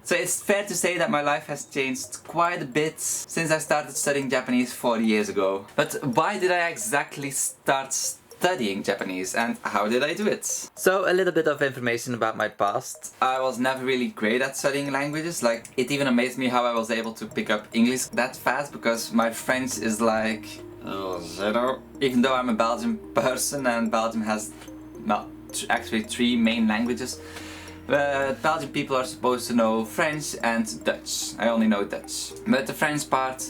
So it's fair to say that my life has changed quite a bit since I started studying Japanese 4 years ago. But why did I exactly start studying Japanese and how did I do it? So a little bit of information about my past. I was never really great at studying languages. Like, it even amazed me how I was able to pick up English that fast because my French is like zero. Even though I'm a Belgian person and Belgium has, well, actually 3 main languages. But Belgian people are supposed to know French and Dutch. I only know Dutch. But the French part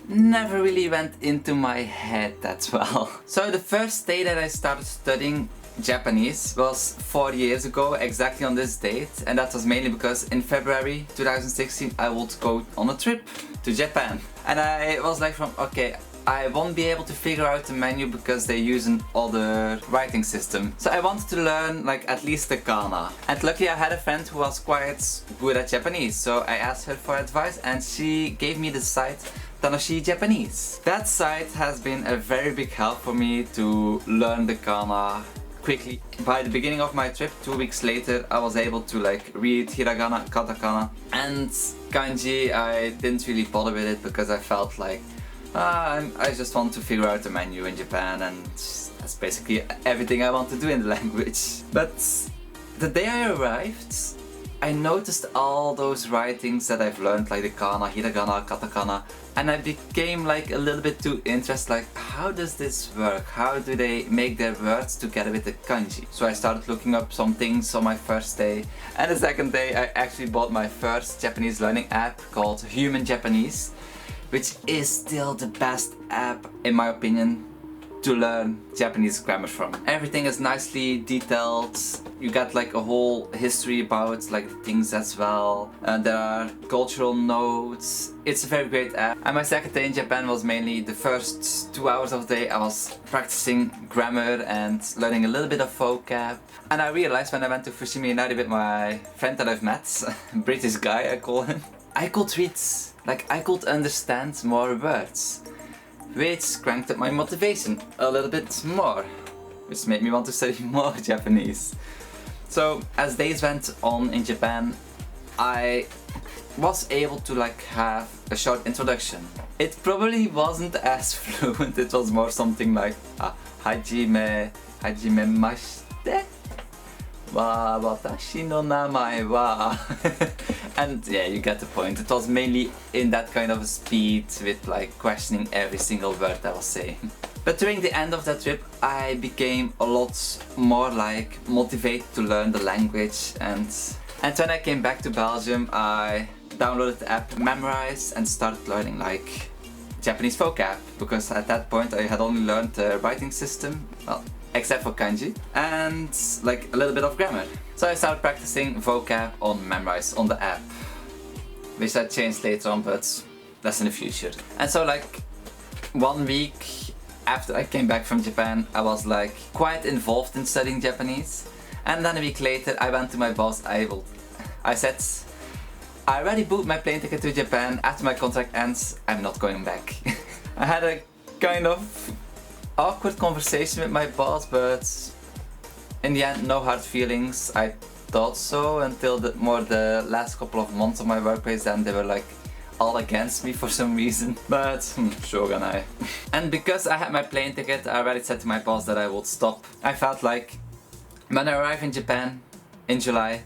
never really went into my head that well. So the first day that I started studying Japanese was 4 years ago, exactly on this date, and that was mainly because in February 2016 I would go on a trip to Japan. And I was like okay, I won't be able to figure out the menu because they use an older writing system. So I wanted to learn like at least the kana. And luckily I had a friend who was quite good at Japanese, so I asked her for advice and she gave me the site Tanoshii Japanese. That site has been a very big help for me to learn the kana quickly. By the beginning of my trip, 2 weeks later, I was able to like read hiragana, katakana, and kanji. I didn't really bother with it because I felt like I just want to figure out the menu in Japan, and that's basically everything I want to do in the language. But the day I arrived, I noticed all those writings that I've learned, like the kana, hiragana, katakana, and I became like a little bit too interested, like how does this work? How do they make their words together with the kanji? So I started looking up some things on my first day, and the second day I actually bought my first Japanese learning app called Human Japanese, which is still the best app in my opinion to learn Japanese grammar from. Everything is nicely detailed. You got like a whole history about like things as well. There are cultural notes. It's a very great app. And my second day in Japan was mainly the first 2 hours of the day I was practicing grammar and learning a little bit of vocab. And I realized when I went to Fushimi Inari with my friend that I've met, British guy I call him, I could read, like I could understand more words, which cranked up my motivation a little bit more, which made me want to study more Japanese. So as days went on in Japan, I was able to like have a short introduction. It probably wasn't as fluent, it was more something like hajimemashite wa watashi no namae wa and yeah, you get the point. It was mainly in that kind of a speed with like questioning every single word I was saying. But during the end of that trip I became a lot more like motivated to learn the language, and when I came back to Belgium I downloaded the app Memrise and started learning like Japanese vocab, because at that point I had only learned the writing system, well, except for kanji, and like a little bit of grammar. So I started practicing vocab on Memrise on the app, which I changed later on, but that's in the future. And so like 1 week after I came back from Japan, I was like quite involved in studying Japanese. And then a week later I went to my boss, I said, I already booked my plane ticket to Japan, after my contract ends, I'm not going back. I had a kind of awkward conversation with my boss, but in the end no hard feelings. I thought so until the last couple of months of my workplace, then they were like all against me for some reason, but shogunai. And because I had my plane ticket, I already said to my boss that I would stop. I felt like when I arrive in Japan in July,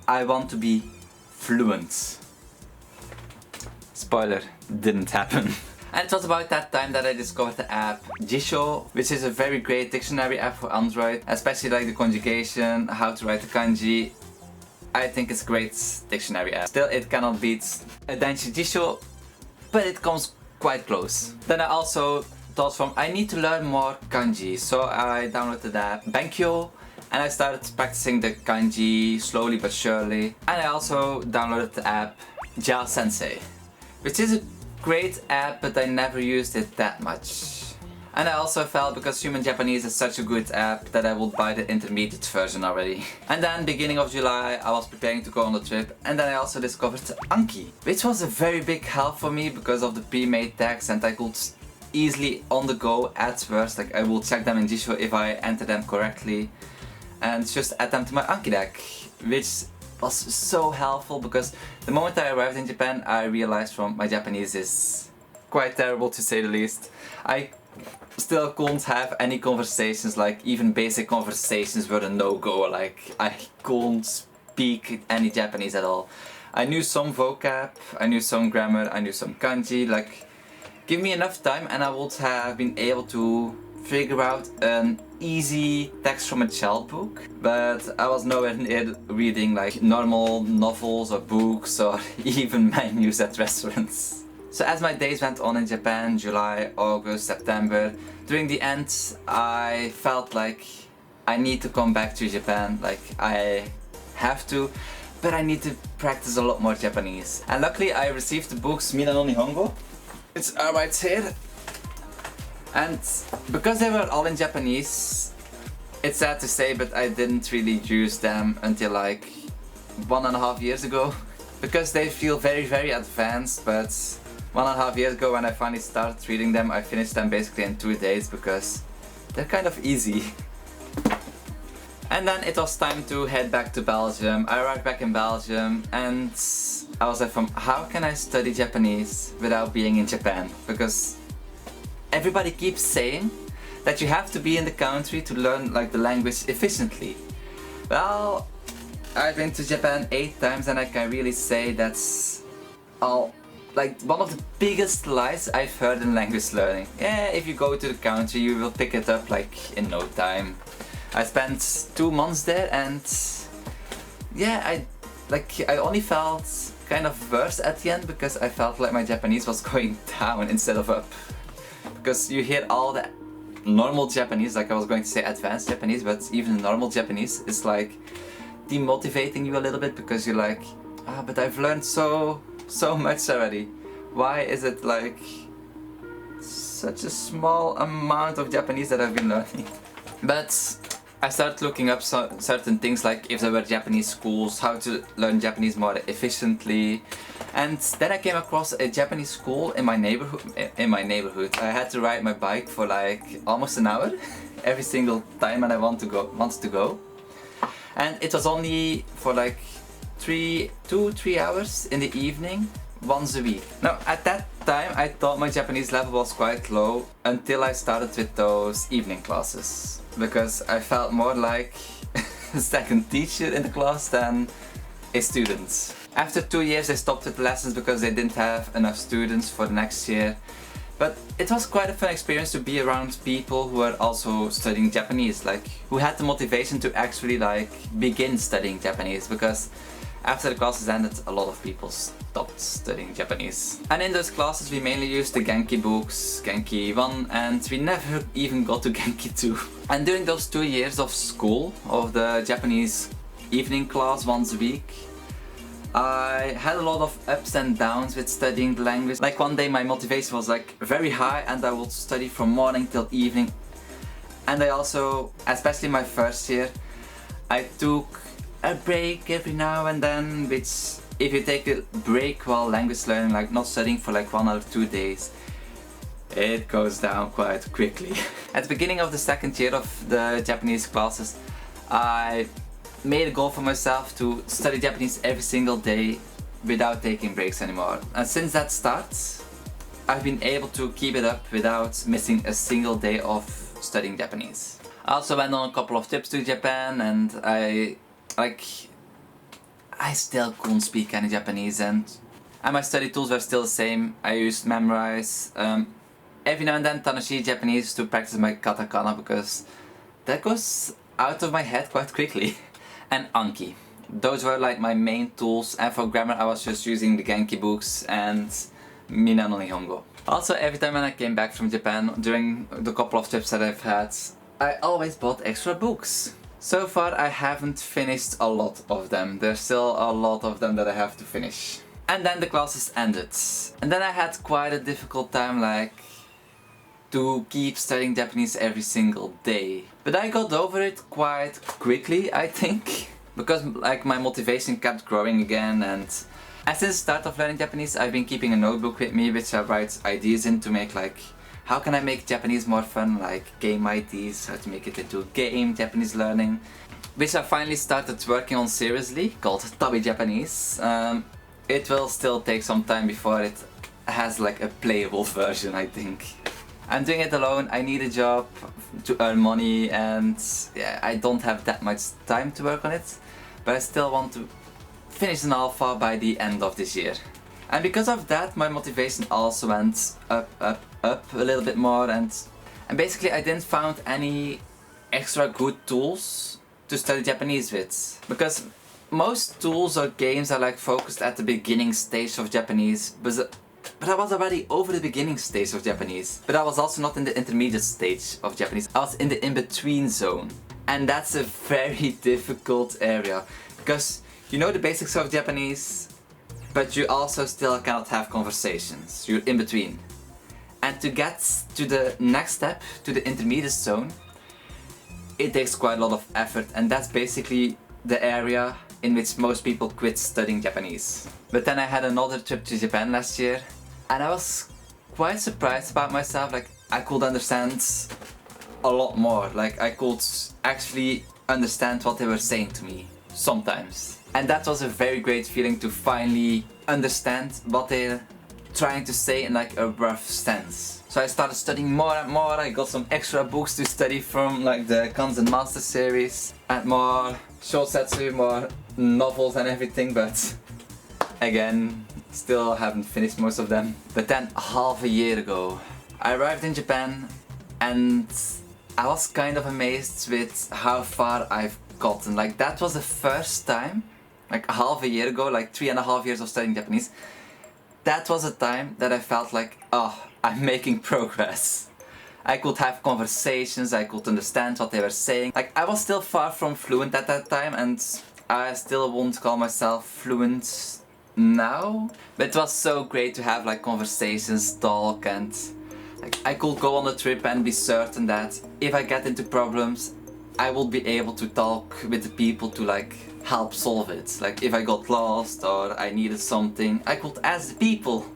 I want to be fluent. Spoiler, didn't happen. And it was about that time that I discovered the app Jisho, which is a very great dictionary app for Android, especially like the conjugation, how to write the kanji. I think it's a great dictionary app. Still, it cannot beat a Denshi Jisho, but it comes quite close. Then I also thought I need to learn more kanji, so I downloaded the app Benkyo, and I started practicing the kanji slowly but surely. And I also downloaded the app Ja Sensei, which is a great app, but I never used it that much. And I also felt, because Human Japanese is such a good app, that I would buy the intermediate version already. And then beginning of July I was preparing to go on the trip, and then I also discovered Anki, which was a very big help for me because of the pre-made tags, and I could easily on the go add words, like I will check them in Jisho if I enter them correctly and just add them to my Anki deck, which was so helpful because the moment I arrived in Japan, I realized from my Japanese is quite terrible to say the least. I still couldn't have any conversations, like even basic conversations were a no-go. Like I couldn't speak any Japanese at all. I knew some vocab, I knew some grammar, I knew some kanji. Like give me enough time and I would have been able to figure out an easy text from a child book, but I was nowhere near reading like normal novels or books or even menus at restaurants. So as my days went on in Japan, July, August, September, during the end I felt like I need to come back to Japan, like I have to, but I need to practice a lot more Japanese. And luckily I received the books Mina no Nihongo. It's right here. And because they were all in Japanese, it's sad to say, but I didn't really use them until like 1.5 years ago. Because they feel very advanced, but 1.5 years ago when I finally started reading them, I finished them basically in 2 days because they're kind of easy. And then it was time to head back to Belgium. I arrived back in Belgium and I was like, how can I study Japanese without being in Japan? Because everybody keeps saying that you have to be in the country to learn like the language efficiently. Well, I've been to Japan 8 times and I can really say that's all like one of the biggest lies I've heard in language learning. Yeah, if you go to the country you will pick it up like in no time. I spent 2 months there and yeah, I only felt kind of worse at the end because I felt like my Japanese was going down instead of up. Because you hear all the normal Japanese, like I was going to say advanced Japanese, but even normal Japanese is like demotivating you a little bit because you're like, but I've learned so much already. Why is it like such a small amount of Japanese that I've been learning? But I started looking up certain things like if there were Japanese schools, how to learn Japanese more efficiently. And then I came across a Japanese school in my neighborhood. I had to ride my bike for like almost an hour every single time when I wanted to go. And it was only for like 2-3 hours in the evening, once a week. Now at that time I thought my Japanese level was quite low until I started with those evening classes. Because I felt more like a second teacher in the class than a student. After 2 years I stopped with the lessons because they didn't have enough students for the next year. But it was quite a fun experience to be around people who were also studying Japanese, like who had the motivation to actually like begin studying Japanese, because after the classes ended a lot of people stopped studying Japanese. And in those classes we mainly used the Genki books, Genki 1, and we never even got to Genki 2. And during those 2 years of school, of the Japanese evening class once a week, I had a lot of ups and downs with studying the language. Like one day my motivation was like very high and I would study from morning till evening. And I also, especially my first year, I took a break every now and then, which if you take a break while language learning, like not studying for like 1 or 2 days, it goes down quite quickly. At the beginning of the second year of the Japanese classes, I made a goal for myself to study Japanese every single day without taking breaks anymore. And since that start, I've been able to keep it up without missing a single day of studying Japanese. I also went on a couple of trips to Japan and I still couldn't speak any Japanese and my study tools were still the same. I used Memrise, every now and then Tanoshi Japanese to practice my katakana because that goes out of my head quite quickly. And Anki. Those were like my main tools, and for grammar I was just using the Genki books and Mina no Nihongo. Also every time when I came back from Japan, during the couple of trips that I've had, I always bought extra books. So far I haven't finished a lot of them. There's still a lot of them that I have to finish. And then the classes ended. And then I had quite a difficult time to keep studying Japanese every single day. But I got over it quite quickly, I think. Because like my motivation kept growing again, and since the start of learning Japanese I've been keeping a notebook with me which I write ideas in to make like how can I make Japanese more fun, like game ideas, how to make it into a game, Japanese learning. which I finally started working on seriously, called Tabi Japanese. It will still take some time before it has like a playable version, I think. I'm doing it alone, I need a job to earn money, and yeah, I don't have that much time to work on it, but I still want to finish an alpha by the end of this year. And because of that, my motivation also went up a little bit more, and basically I didn't find any extra good tools to study Japanese with. Because most tools or games are like focused at the beginning stage of Japanese, but I was already over the beginning stage of Japanese. But I was also not in the intermediate stage of Japanese. I was in the in-between zone. And that's a very difficult area. Because you know the basics of Japanese, but you also still cannot have conversations. You're in between. And to get to the next step, to the intermediate zone, it takes quite a lot of effort, and that's basically the area in which most people quit studying Japanese. But then I had another trip to Japan last year, and I was quite surprised about myself. Like, I could understand a lot more. Like, I could actually understand what they were saying to me sometimes. And that was a very great feeling, to finally understand what they're trying to say in like a rough sense. So I started studying more and more. I got some extra books to study from, like the Kanzen Master series, and more shousetsu, more novels and everything, but again, still haven't finished most of them. But then half a year ago, I arrived in Japan, and I was kind of amazed with how far I've gotten. Like, that was the first time, like half a year ago, like 3.5 years of studying Japanese, that was a time that I felt like, oh, I'm making progress. I could have conversations, I could understand what they were saying. Like, I was still far from fluent at that time, and I still won't call myself fluent now. But it was so great to have like conversations, talk, and like, I could go on a trip and be certain that if I get into problems, I will be able to talk with the people to like help solve it. Like, if I got lost or I needed something, I could ask the people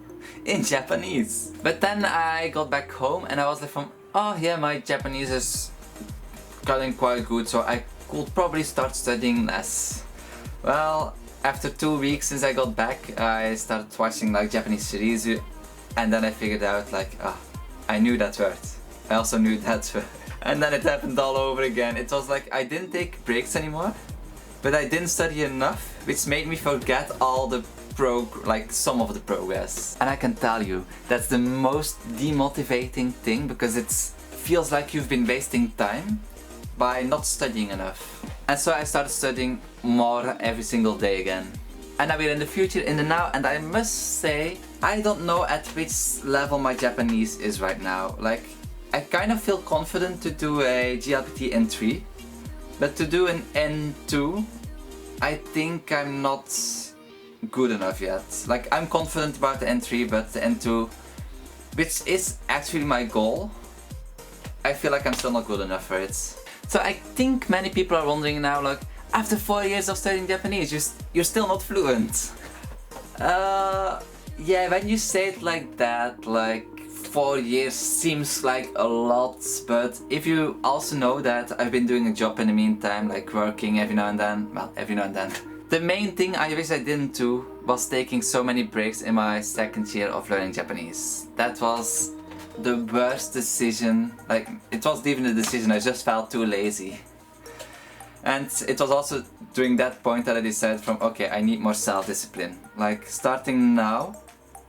in Japanese. But then I got back home and I was like oh yeah, my Japanese is getting quite good, so I could probably start studying less. Well, after 2 weeks since I got back, I started watching like Japanese series, and then I figured out like, I knew that word. I also knew that word. And then it happened all over again. It was like I didn't take breaks anymore, but I didn't study enough, which made me forget all the some of the progress. And I can tell you, that's the most demotivating thing, because it feels like you've been wasting time by not studying enough. And so I started studying more every single day again. And now we're in the future, in the now, and I must say, I don't know at which level my Japanese is right now. Like, I kind of feel confident to do a GLPT N3, but to do an N2, I think I'm not good enough yet. Like, I'm confident about the N3, but the N2, which is actually my goal, I feel like I'm still not good enough for it. So I think many people are wondering now, like, after 4 years of studying Japanese, you're still not fluent. Yeah, when you say it like that, like 4 years seems like a lot, but if you also know that I've been doing a job in the meantime, like working every now and then, well, every now and then. The main thing I wish I didn't do was taking so many breaks in my second year of learning Japanese. That was the worst decision. Like, it wasn't even a decision, I just felt too lazy. And it was also during that point that I decided okay, I need more self-discipline. Like, starting now,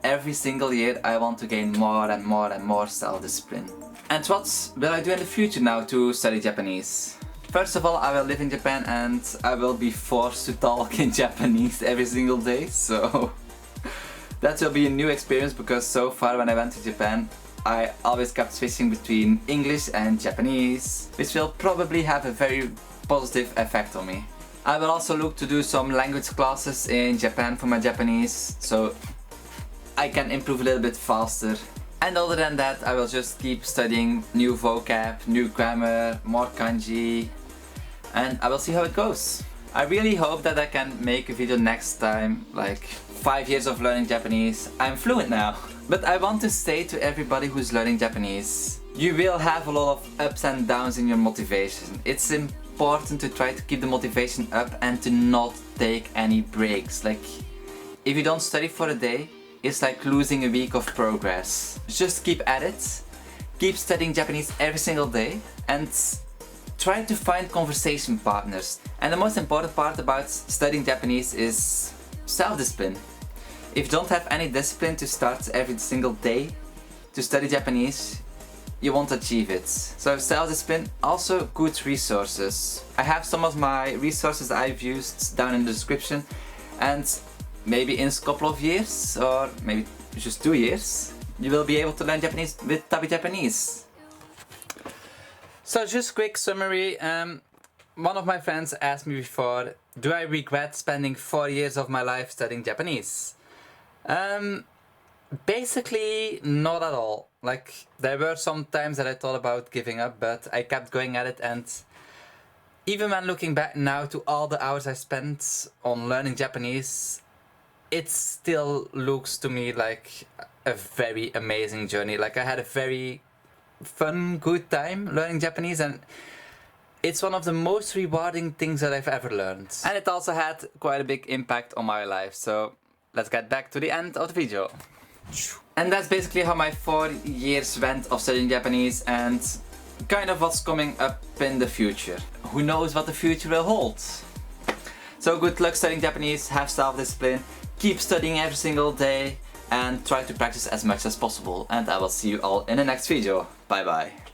every single year I want to gain more and more and more self-discipline. And what will I do in the future now to study Japanese? First of all, I will live in Japan and I will be forced to talk in Japanese every single day, so that will be a new experience, because so far when I went to Japan, I always kept switching between English and Japanese, which will probably have a very positive effect on me. I will also look to do some language classes in Japan for my Japanese, so I can improve a little bit faster. And other than that, I will just keep studying new vocab, new grammar, more kanji, and I will see how it goes. I really hope that I can make a video next time, like 5 years of learning Japanese. I'm fluent now. But I want to say to everybody who's learning Japanese, you will have a lot of ups and downs in your motivation. It's important to try to keep the motivation up and to not take any breaks. Like, if you don't study for a day, it's like losing a week of progress. Just keep at it, keep studying Japanese every single day, and try to find conversation partners. And the most important part about studying Japanese is self-discipline. If you don't have any discipline to start every single day to study Japanese, you won't achieve it. So self-discipline, also good resources. I have some of my resources I've used down in the description, and maybe in a couple of years, or maybe just 2 years, you will be able to learn Japanese with Tabi Japanese. So just quick summary, one of my friends asked me before, do I regret spending 4 years of my life studying Japanese? Basically not at all. Like, there were some times that I thought about giving up, but I kept going at it, and even when looking back now to all the hours I spent on learning Japanese, it still looks to me like a very amazing journey. Like, I had a very fun, good time learning Japanese, and it's one of the most rewarding things that I've ever learned. And it also had quite a big impact on my life, so let's get back to the end of the video. And that's basically how my 4 years went of studying Japanese, and kind of what's coming up in the future. Who knows what the future will hold? So good luck studying Japanese, have self-discipline, keep studying every single day, and try to practice as much as possible. And I will see you all in the next video. Bye bye.